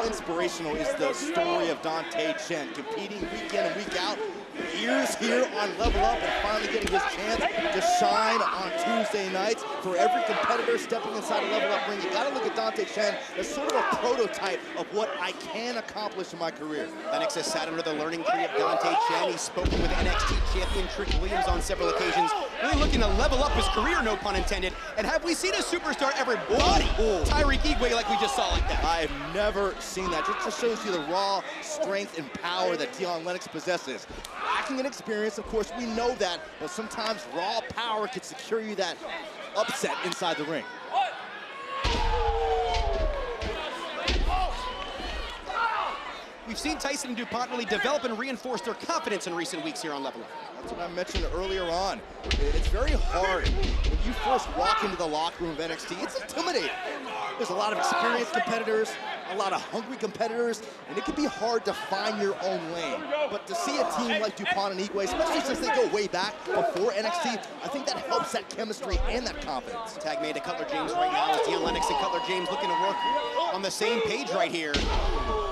how inspirational is the story of Dante Chen, competing week in and week out, years here on Level Up, and finally getting his chance to shine on Tuesday nights. For every competitor stepping inside a Level Up ring, you gotta look at Dante Chen as sort of a prototype of what I can accomplish in my career. Lennox has sat under the learning tree of Dante Chen. He's spoken with NXT champion Trick Williams on several occasions, really looking to level up his career, no pun intended. And have we seen a superstar ever body Tyreek Igwe like we just saw like that? I've never seen that. It just shows you the raw strength and power that Dion Lennox possesses. Lacking in experience, of course, we know that, but sometimes raw power can secure you that upset inside the ring. We've seen Tyson and DuPont really develop and reinforce their confidence in recent weeks here on Level Up. That's what I mentioned earlier on. It's very hard when you first walk into the locker room of NXT. It's intimidating. There's a lot of experienced competitors, a lot of hungry competitors, and it can be hard to find your own lane. But to see a team like DuPont and Igwe, especially since they go way back before NXT, I think that helps that chemistry and that confidence. Tag made to Cutler James right now as Dion Lennox and Cutler James looking to work on the same page right here.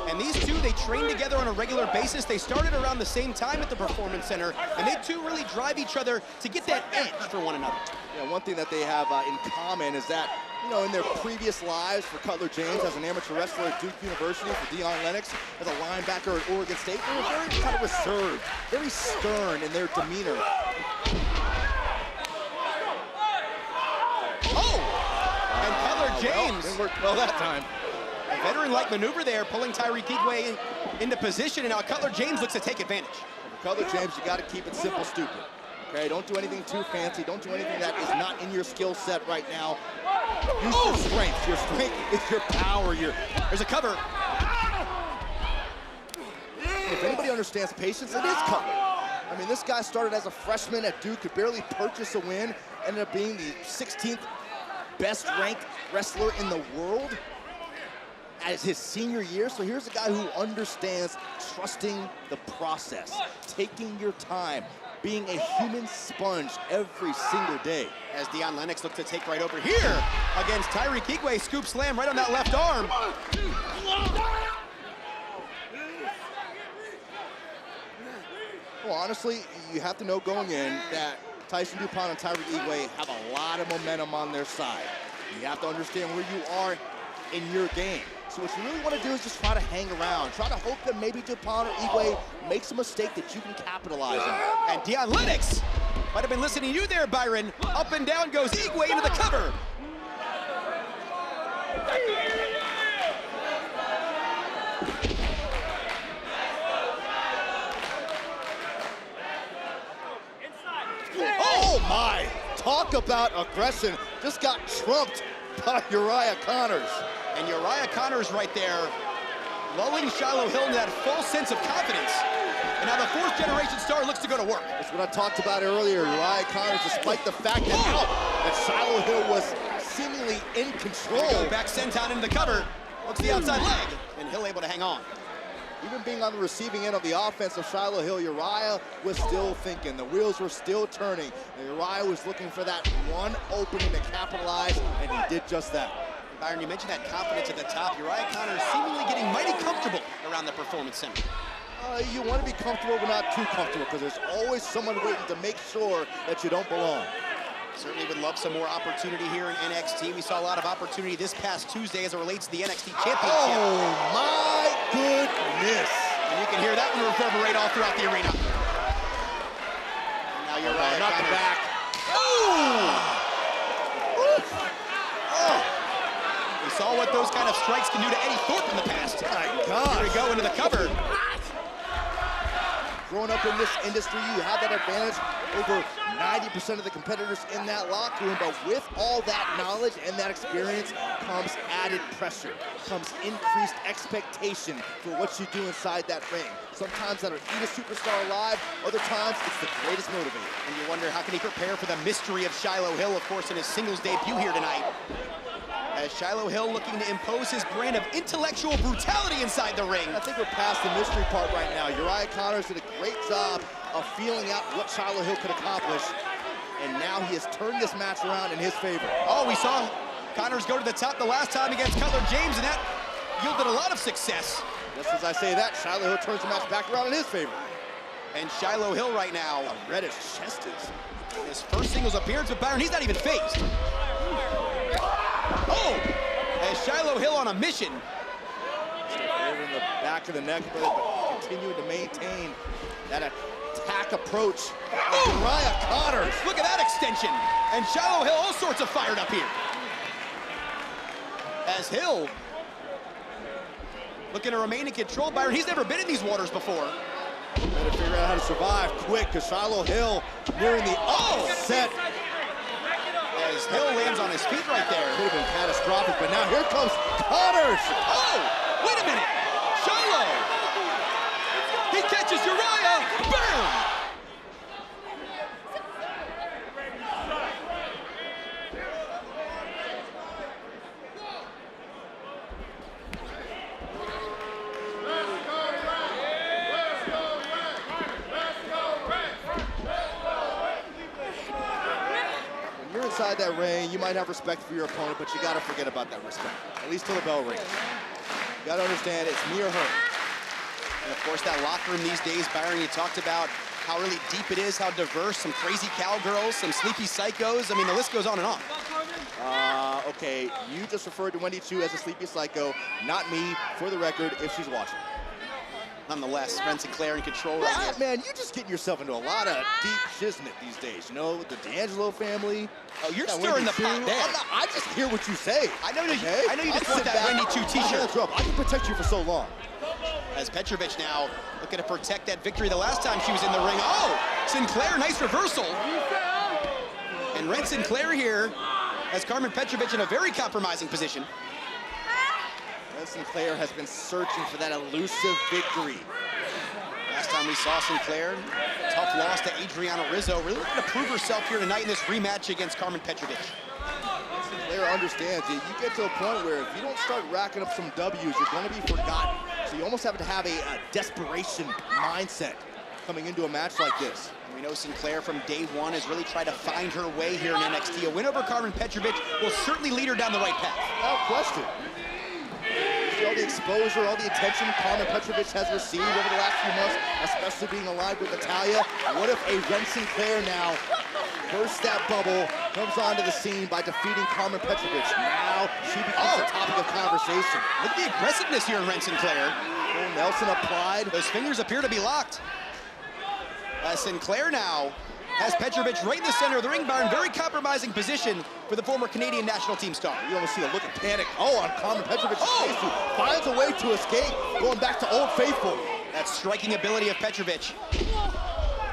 And these two, they train together on a regular basis. They started around the same time at the Performance Center, and they two really drive each other to get that edge for one another. Yeah, one thing that they have in common is that, you know, in their previous lives, for Cutler James as an amateur wrestler at Duke University, for Dion Lennox as a linebacker at Oregon State, they were very kind of reserved, very stern in their demeanor. And Cutler James. Didn't work well that time. A veteran-like maneuver there, pulling Tyreek Igwe into position, and now Cutler James looks to take advantage. For Cutler James, you got to keep it simple, stupid. Okay, don't do anything too fancy. Don't do anything that is not in your skill set right now. Use your strength. Your strength is your power. There's a cover. If anybody understands patience, it is Cutler. I mean, this guy started as a freshman at Duke, could barely purchase a win, ended up being the 16th best-ranked wrestler in the world as his senior year. So here's a guy who understands trusting the process, taking your time, being a human sponge every single day. As Dion Lennox looks to take right over here against Tyreek Igwe, scoop slam right on that left arm. Well, honestly, you have to know going in that Tyson DuPont and Tyreek Igwe have a lot of momentum on their side. You have to understand where you are in your game. So what you really want to do is just try to hang around. Try to hope that maybe DuPont or Igwe makes a mistake that you can capitalize on. And Dion Lennox might have been listening to you there, Byron. Up and down goes Igwe into the cover. Oh my! Talk about aggression. Just got trumped by Uriah Connors. And Uriah Connors right there, lulling Shiloh Hill into that full sense of confidence. And now the fourth generation star looks to go to work. That's what I talked about earlier. Uriah Connors, despite the fact that Shiloh Hill was seemingly in control. Back senton into the cover, looks the outside leg, and Hill able to hang on. Even being on the receiving end of the offense of Shiloh Hill, Uriah was still thinking. The wheels were still turning. And Uriah was looking for that one opening to capitalize, and he did just that. Byron, you mentioned that confidence at the top. Uriah Connors seemingly getting mighty comfortable around the Performance Center. You want to be comfortable, but not too comfortable, because there's always someone waiting to make sure that you don't belong. Certainly would love some more opportunity here in NXT. We saw a lot of opportunity this past Tuesday as it relates to the NXT Championship. Oh my goodness. And you can hear that one reverberate all throughout the arena. And now Uriah not the Connors. back. We saw what those kind of strikes can do to Eddie Thorpe in the past. My God. Here we go into the cover. Growing up in this industry, you have that advantage over 90% of the competitors in that locker room, but with all that knowledge and that experience comes added pressure, comes increased expectation for what you do inside that ring. Sometimes that'll eat a superstar alive, other times it's the greatest motivator. And you wonder, how can he prepare for the mystery of Shiloh Hill, of course, in his singles debut here tonight. As Shiloh Hill looking to impose his brand of intellectual brutality inside the ring. I think we're past the mystery part right now. Uriah Connors did a great job of feeling out what Shiloh Hill could accomplish, and now he has turned this match around in his favor. Oh, we saw Connors go to the top the last time against Cutler James, and that yielded a lot of success. Just as I say that, Shiloh Hill turns the match back around in his favor. And Shiloh Hill right now, How red his chest is. his first singles appearance with Byron, he's not even phased. Oh! And Shiloh Hill on a mission. Over in the back of the neck, but continuing to maintain that attack approach. Uriah Connors. Look at that extension. And Shiloh Hill all sorts of fired up here. As Hill looking to remain in control. Byron, he's never been in these waters before. Better figure out how to survive quick, because Shiloh Hill nearing the set. As Hill lands on his feet right there. Could have been catastrophic, but now here comes Connors. Oh, wait a minute. Shiloh. He catches Uriah. Bam! When you're inside that ring, you might have respect for your opponent, but you got to forget about that respect, at least till the bell rings. You got to understand it's me or her. And of course, that locker room these days, Byron, you talked about how really deep it is, how diverse, some crazy cowgirls, some sleepy psychos. I mean, the list goes on and on. Okay, you just referred to Wendy Choo as a sleepy psycho, not me, for the record, if she's watching. Nonetheless, Ren Sinclair in control right now. Man, you're just getting yourself into a lot of deep shiznit these days, you know, with the D'Angelo family. Oh, you're Yeah, stirring Wendy the pot Choo. there. I just hear what you say. I know you, okay? I know you just I'll want sit that back. Wendy Choo t-shirt. I'll hold you up. I can protect you for so long. As Petrovic now looking to protect that victory the last time she was in the ring. Oh, Sinclair, nice reversal. And Ren Sinclair here has Carmen Petrovic in a very compromising position. Ren Sinclair has been searching for that elusive victory. Last time we saw Sinclair, tough loss to Adriana Rizzo, really looking to prove herself here tonight in this rematch against Carmen Petrovic. Sinclair understands it. You get to a point where if you don't start racking up some W's, you're going to be forgotten. So you almost have to have a desperation mindset coming into a match like this. We know Sinclair from day one has really tried to find her way here in NXT. A win over Carmen Petrovic will certainly lead her down the right path. Without question. You see all the exposure, all the attention Carmen Petrovic has received over the last few months, especially being aligned with Natalya. What if a Ren Sinclair now bursts that bubble, comes onto the scene by defeating Carmen Petrovic? Now she becomes the topic of conversation. Look at the aggressiveness here in Ren Sinclair. Full Nelson applied. Those fingers appear to be locked. Sinclair now has Petrovic right in the center of the ring, Byron. Very compromising position for the former Canadian national team star. You almost see a look of panic. On Carmen Petrovic's face, who finds a way to escape, going back to Old Faithful. That striking ability of Petrovic.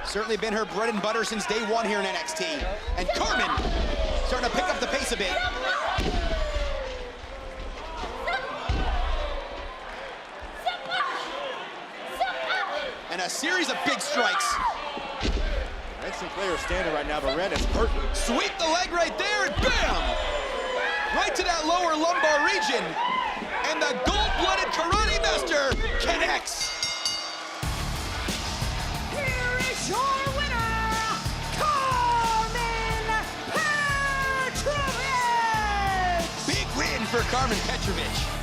Certainly been her bread and butter since day one here in NXT. And Carmen starting to pick up the pace a bit. And a series of big strikes. Ren Sinclair is standing right now, but Ren is hurt. Sweep the leg right there, and bam! Right to that lower lumbar region. And the gold-blooded karate master connects. Here is your winner, Carmen Petrovic! Big win for Carmen Petrovic.